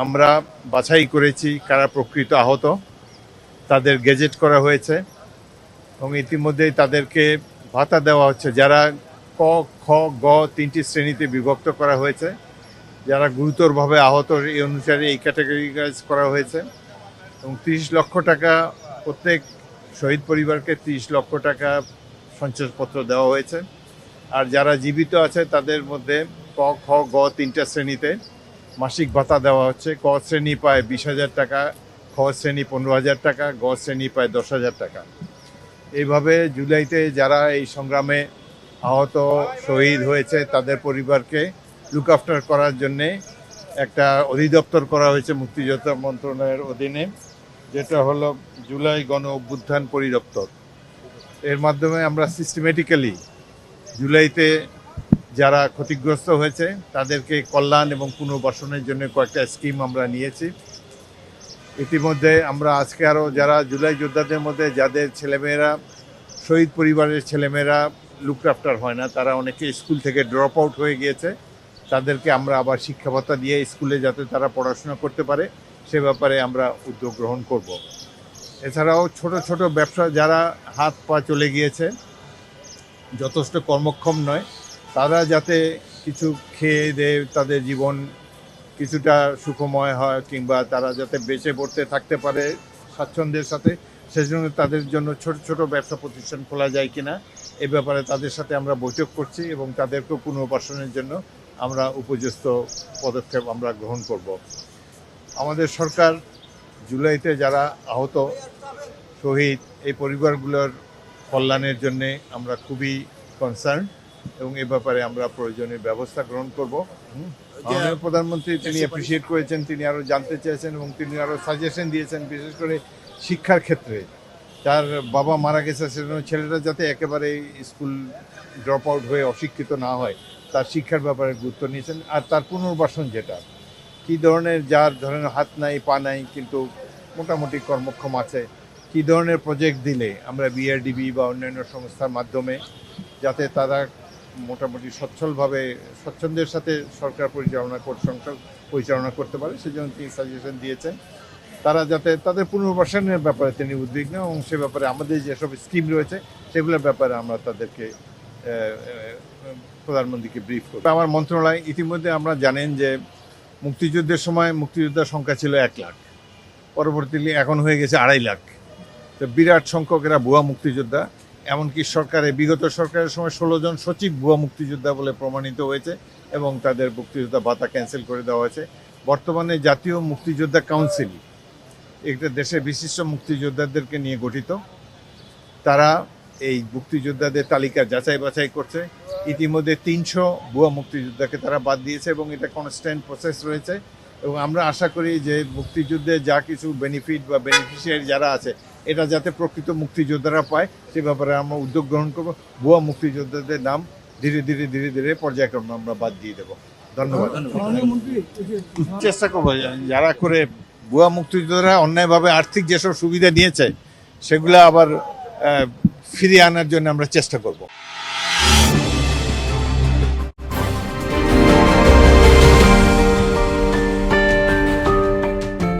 আমরা বাছাই করেছি কারা প্রকৃত আহত, তাদের গেজেট করা হয়েছে এবং ইতিমধ্যেই তাদেরকে ভাতা দেওয়া হচ্ছে। যারা ক, খ, গ 3টি শ্রেণীতে বিভক্ত করা হয়েছে, যারা গুরুতরভাবে আহত এই অনুসারে এই ক্যাটাগরিজ করা হয়েছে এবং 30 লক্ষ টাকা প্রত্যেক শহীদ পরিবারকে 30 লক্ষ টাকা সঞ্চয়পত্র দেওয়া হয়েছে। আর যারা জীবিত আছে তাদের মধ্যে ক, খ, গ 3টা শ্রেণীতে মাসিক ভাতা দেওয়া হচ্ছে। ক শ্রেণী পায় 20,000 টাকা, খ শ্রেণী 15,000 টাকা, গ শ্রেণী পায় 10,000 টাকা। এইভাবে জুলাইতে যারা এই সংগ্রামে আহত শহীদ হয়েছে তাদের পরিবারকে লুক আফটার করার জন্যে একটা অধিদপ্তর করা হয়েছে মুক্তিযোদ্ধা মন্ত্রণালয়ের অধীনে, যেটা হলো জুলাই গণ অভ্যুত্থান পরিদপ্তর। এর মাধ্যমে আমরা সিস্টেমেটিক্যালি জুলাইতে যারা ক্ষতিগ্রস্ত হয়েছে তাদেরকে কল্যাণ এবং পুনর্বাসনের জন্য কয়েকটা স্কিম আমরা নিয়েছি। ইতিমধ্যে আমরা আজকে আরও যারা জুলাই যোদ্ধাদের মধ্যে যাদের ছেলেমেয়েরা শহীদ পরিবারের ছেলেমেয়েরা লুক আফটার হয় না, তারা অনেকে স্কুল থেকে ড্রপ আউট হয়ে গিয়েছে, তাদেরকে আমরা আবার শিক্ষা ভাতা দিয়ে স্কুলে যাতে তারা পড়াশোনা করতে পারে সে ব্যাপারে আমরা উদ্যোগ গ্রহণ করব। এছাড়াও ছোট ছোট ব্যবসা যারা হাত পা চলে গিয়েছে, যথেষ্ট কর্মক্ষম নয়, তারা যাতে কিছু খেয়ে দেয় তাদের জীবন কিছুটা সুখময় হয় কিংবা তারা যাতে বেঁচে পড়তে থাকতে পারে স্বাচ্ছন্দ্যের সাথে, সেজন্য তাদের জন্য ছোট ছোট ব্যবসা প্রতিষ্ঠান খোলা যায় কিনা এ ব্যাপারে তাদের সাথে আমরা বৈঠক করছি এবং তাদেরকে পুনর্বাসনের জন্য আমরা উপযুক্ত পদক্ষেপ আমরা গ্রহণ করব। আমাদের সরকার জুলাইতে যারা আহত শহীদ এই পরিবারগুলোর কল্যাণের জন্যে আমরা খুবই কনসার্ন এবং এ ব্যাপারে আমরা প্রয়োজনীয় ব্যবস্থা গ্রহণ করব। মাননীয় প্রধানমন্ত্রী তিনি অ্যাপ্রিসিয়েট করেছেন, তিনি আরও জানতে চেয়েছেন এবং তিনি আরও সাজেশন দিয়েছেন, বিশেষ করে শিক্ষার ক্ষেত্রে। তার বাবা মারা গেছে, সেজন্য ছেলেরা যাতে একেবারে স্কুল ড্রপ আউট হয়ে অশিক্ষিত না হয় তার শিক্ষার ব্যাপারে গুরুত্ব নিয়েছেন। আর তার পুনর্বাসন যেটা কী ধরনের, যার ধরনের হাত নাই পা নাই কিন্তু মোটামুটি কর্মক্ষম আছে, কী ধরনের প্রজেক্ট দিলে আমরা বিআরডিবি বা অন্যান্য সংস্থার মাধ্যমে যাতে তারা মোটামুটি সচ্ছলভাবে স্বচ্ছন্দের সাথে সরকার পরিচালনা করতে পারে সেজন্য তিনি সাজেশন দিয়েছেন। তারা যাতে তাদের পুনর্বাসনের ব্যাপারে তিনি উদ্বিগ্ন এবং সে ব্যাপারে আমাদের যেসব স্কিম রয়েছে সেগুলোর ব্যাপারে আমরা তাদেরকে প্রধানমন্ত্রীকে ব্রিফ করব। আমার মন্ত্রণালয় ইতিমধ্যে আমরা জানেন যে মুক্তিযুদ্ধের সময় মুক্তিযোদ্ধার সংখ্যা ছিল 1 লাখ, পরবর্তীতে এখন হয়ে গেছে 2.5 লাখ। তো বিরাট সংখ্যক এরা ভুয়া মুক্তিযোদ্ধা। এমনকি বিগত সরকারের সময় 16 জন সচিব ভুয়া মুক্তিযোদ্ধা বলে প্রমাণিত হয়েছে এবং তাদের মুক্তিযোদ্ধা ভাতা ক্যান্সেল করে দেওয়া হয়েছে। বর্তমানে জাতীয় মুক্তিযোদ্ধা কাউন্সিল একটা দেশের বিশিষ্ট মুক্তিযোদ্ধাদেরকে নিয়ে গঠিত, তারা এই মুক্তিযোদ্ধাদের তালিকা যাচাই বাছাই করছে। ইতিমধ্যে 300 ভুয়া মুক্তিযোদ্ধাকে তারা বাদ দিয়েছে এবং এটা কনস্ট্যান্ট প্রসেস রয়েছে এবং আমরা আশা করি যে মুক্তিযুদ্ধে যা কিছু বেনিফিট বা বেনিফিশিয়ারি যারা আছে এটা যাতে প্রকৃত মুক্তিযোদ্ধারা পায় সে ব্যাপারে আমরা উদ্যোগ গ্রহণ করব। ভুয়া মুক্তিযোদ্ধাদের নাম ধীরে ধীরে ধীরে ধীরে পর্যায়ক্রমে আমরা বাদ দিয়ে দেবো। ধন্যবাদ। চেষ্টা করবো যারা করে ভুয়া মুক্তিযোদ্ধারা অন্যায়ভাবে আর্থিক যেসব সুবিধা নিয়েছে সেগুলো আবার ফিরিয়ে আনার জন্য আমরা চেষ্টা করব।